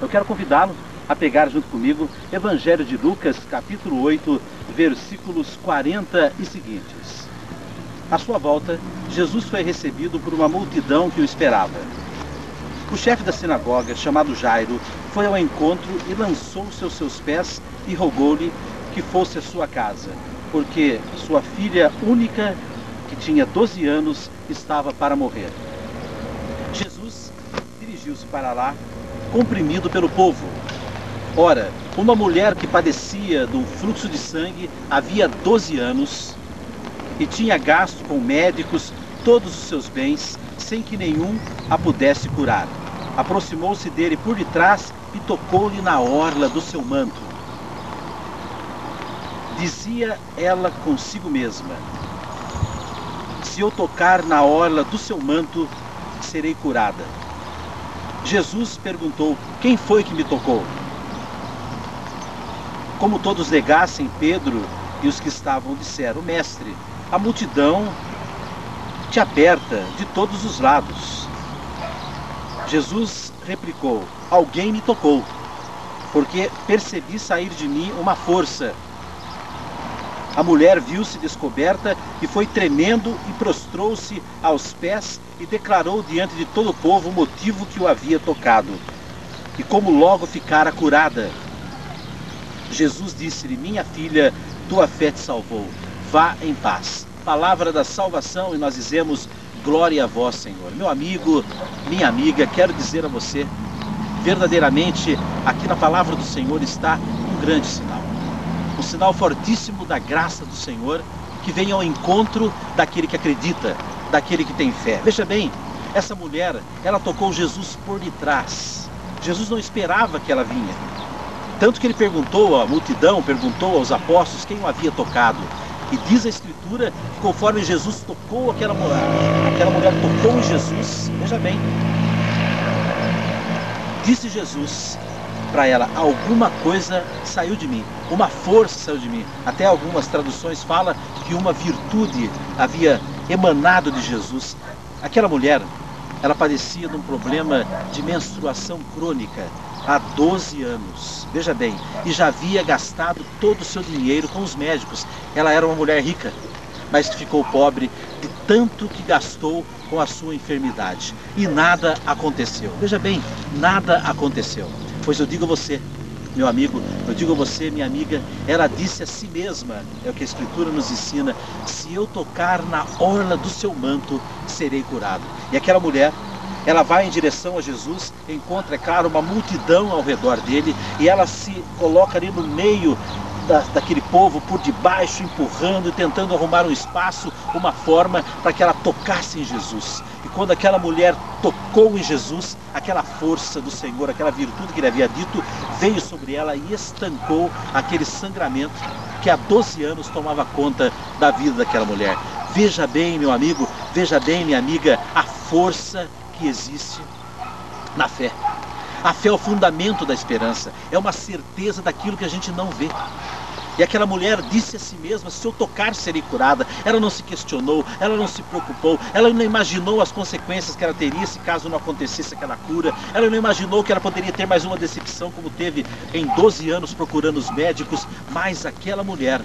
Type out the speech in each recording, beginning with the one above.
Eu quero convidá-lo a pegar junto comigo Evangelho de Lucas, capítulo 8, versículos 40 e seguintes. À sua volta, Jesus foi recebido por uma multidão que o esperava. O chefe da sinagoga, chamado Jairo, foi ao encontro e lançou-se aos seus pés e rogou-lhe que fosse à sua casa, porque sua filha única, que tinha 12 anos, estava para morrer. Jesus dirigiu-se para lá, comprimido pelo povo. Ora, uma mulher que padecia de um fluxo de sangue havia 12 anos e tinha gasto com médicos todos os seus bens, sem que nenhum a pudesse curar. Aproximou-se dele por detrás e tocou-lhe na orla do seu manto. Dizia ela consigo mesma: se eu tocar na orla do seu manto, serei curada. Jesus perguntou: quem foi que me tocou? Como todos negassem, Pedro e os que estavam disseram: mestre, a multidão te aperta de todos os lados. Jesus replicou: alguém me tocou, porque percebi sair de mim uma força. A mulher viu-se descoberta e foi tremendo e prostrou-se aos pés e declarou diante de todo o povo o motivo que o havia tocado e como logo ficara curada. Jesus disse-lhe: minha filha, tua fé te salvou, vá em paz. Palavra da salvação, e nós dizemos: glória a vós, Senhor. Meu amigo, minha amiga, quero dizer a você, verdadeiramente, aqui na palavra do Senhor está um grande sinal. Um sinal fortíssimo da graça do Senhor, que vem ao encontro daquele que acredita, daquele que tem fé. Veja bem, essa mulher, ela tocou Jesus por detrás. Jesus não esperava que ela vinha. Tanto que ele perguntou à multidão, perguntou aos apóstolos quem o havia tocado. E diz a Escritura que conforme Jesus tocou aquela mulher tocou em Jesus, veja bem, disse Jesus para ela: alguma coisa saiu de mim, uma força saiu de mim. Até algumas traduções falam que uma virtude havia emanado de Jesus. Aquela mulher, ela padecia de um problema de menstruação crônica há 12 anos, veja bem, e já havia gastado todo o seu dinheiro com os médicos. Ela era uma mulher rica, mas ficou pobre de tanto que gastou com a sua enfermidade. E nada aconteceu. Veja bem, nada aconteceu. Pois eu digo a você, meu amigo, eu digo a você, minha amiga, ela disse a si mesma, é o que a Escritura nos ensina: se eu tocar na orla do seu manto, serei curado. E aquela mulher, ela vai em direção a Jesus, encontra, é claro, uma multidão ao redor dele, e ela se coloca ali no meio daquele povo, por debaixo, empurrando e tentando arrumar um espaço, uma forma para que ela tocasse em Jesus. E quando aquela mulher tocou em Jesus, aquela força do Senhor, aquela virtude que ele havia dito, veio sobre ela e estancou aquele sangramento que há 12 anos tomava conta da vida daquela mulher. Veja bem, meu amigo, veja bem, minha amiga, a força que existe na fé. A fé é o fundamento da esperança, é uma certeza daquilo que a gente não vê. E aquela mulher disse a si mesma: se eu tocar, serei curada. Ela não se questionou, ela não se preocupou, ela não imaginou as consequências que ela teria se caso não acontecesse aquela cura. Ela não imaginou que ela poderia ter mais uma decepção como teve em 12 anos procurando os médicos. Mas aquela mulher,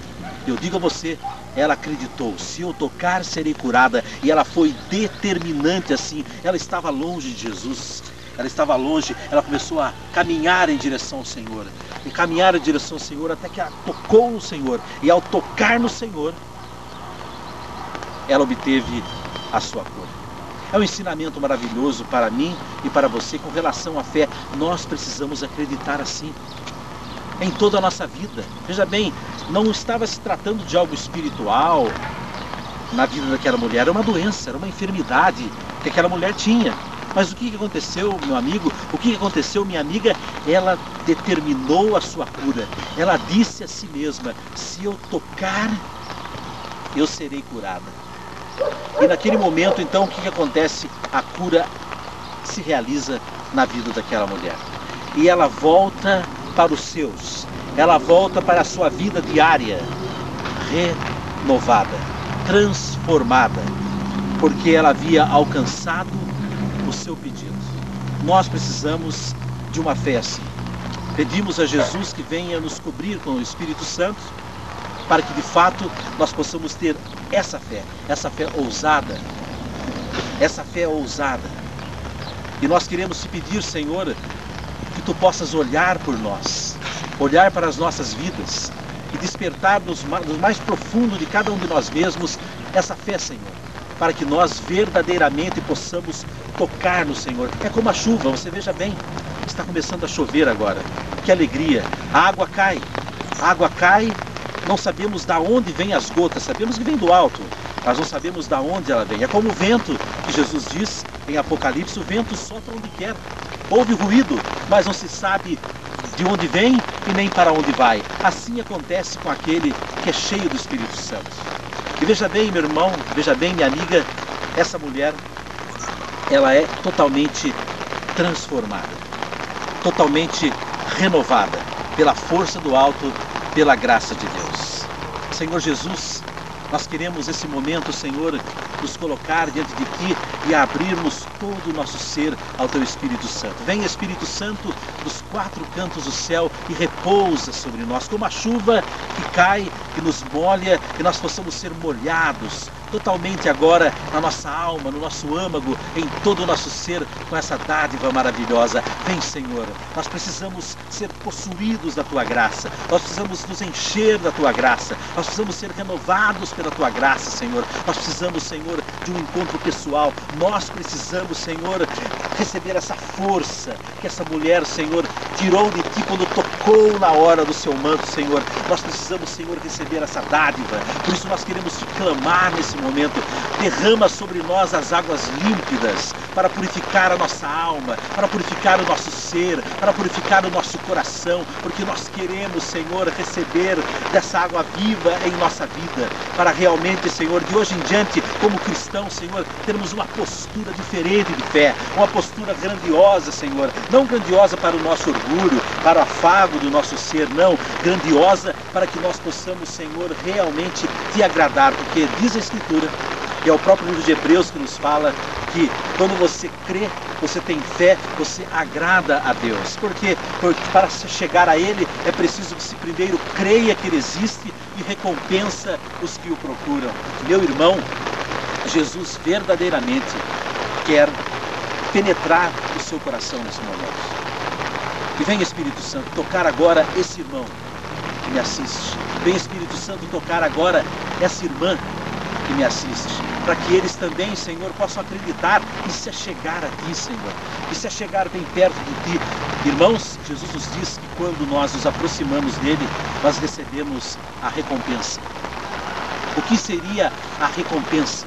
eu digo a você, ela acreditou: se eu tocar, serei curada. E ela foi determinante assim. Ela estava longe de Jesus. Ela estava longe, ela começou a caminhar em direção ao Senhor. E caminhar em direção ao Senhor até que ela tocou no Senhor. E ao tocar no Senhor, ela obteve a sua cura. É um ensinamento maravilhoso para mim e para você com relação à fé. Nós precisamos acreditar assim em toda a nossa vida. Veja bem, não estava se tratando de algo espiritual na vida daquela mulher. Era uma doença, era uma enfermidade que aquela mulher tinha. Mas o que aconteceu, meu amigo? O que aconteceu, minha amiga? Ela determinou a sua cura. Ela disse a si mesma: se eu tocar, eu serei curada. E naquele momento, então, o que acontece? A cura se realiza na vida daquela mulher. E ela volta para os seus. Ela volta para a sua vida diária, renovada, transformada, porque ela havia alcançado o seu pedido. Nós precisamos de de uma fé assim. Pedimos a Jesus que venha nos cobrir com o Espírito Santo, para que de fato nós possamos ter essa fé ousada, essa fé ousada. E nós queremos te pedir, Senhor, que tu possas olhar por nós, olhar para as nossas vidas e despertar no mais profundo de cada um de nós mesmos essa fé, Senhor, para que nós verdadeiramente possamos tocar no Senhor. É como a chuva, você veja bem, está começando a chover agora. Que alegria! A água cai, não sabemos de onde vêm as gotas, sabemos que vem do alto, mas não sabemos de onde ela vem. É como o vento, que Jesus diz em Apocalipse, o vento sopra onde quer. Houve ruído, mas não se sabe de onde vem e nem para onde vai. Assim acontece com aquele que é cheio do Espírito Santo. E veja bem, meu irmão, veja bem, minha amiga, essa mulher, ela é totalmente transformada, totalmente renovada pela força do alto, pela graça de Deus. Senhor Jesus, nós queremos esse momento, Senhor, nos colocar diante de Ti e abrirmos todo o nosso ser ao Teu Espírito Santo. Vem, Espírito Santo, dos quatro cantos do céu e repousa sobre nós, como a chuva que cai, que nos molha, que nós possamos ser molhados totalmente agora na nossa alma, no nosso âmago, em todo o nosso ser, com essa dádiva maravilhosa. Vem, Senhor, nós precisamos ser possuídos da Tua graça, nós precisamos nos encher da Tua graça, nós precisamos ser renovados pela Tua graça, Senhor. Nós precisamos, Senhor, de um encontro pessoal, nós precisamos, Senhor, receber essa força que essa mulher, Senhor, tirou de Ti quando tocou na hora do Seu manto, Senhor. Nós precisamos, Senhor, receber essa dádiva, por isso nós queremos Te clamar nesse momento. Derrama sobre nós as águas límpidas para purificar a nossa alma, para purificar o nosso ser, para purificar o nosso coração, porque nós queremos, Senhor, receber dessa água viva em nossa vida, para realmente, Senhor, de hoje em diante, como cristãos, Senhor, termos uma postura diferente de fé, uma postura grandiosa, Senhor, não grandiosa para o nosso orgulho, para o afago do nosso ser, não, grandiosa para que nós possamos, Senhor, realmente Te agradar, porque diz a Escritura, e é o próprio livro de Hebreus que nos fala que quando você crê, você tem fé, você agrada a Deus. Porque para chegar a Ele é preciso que se primeiro creia que Ele existe e recompensa os que o procuram. Meu irmão, Jesus verdadeiramente quer penetrar o seu coração nesse momento. E vem, Espírito Santo, tocar agora esse irmão que me assiste. Vem, Espírito Santo, tocar agora essa irmã que me assiste, para que eles também, Senhor, possam acreditar e se achegar a Ti, Senhor, e se achegar bem perto de Ti. Irmãos, Jesus nos diz que quando nós nos aproximamos dele, nós recebemos a recompensa. O que seria a recompensa?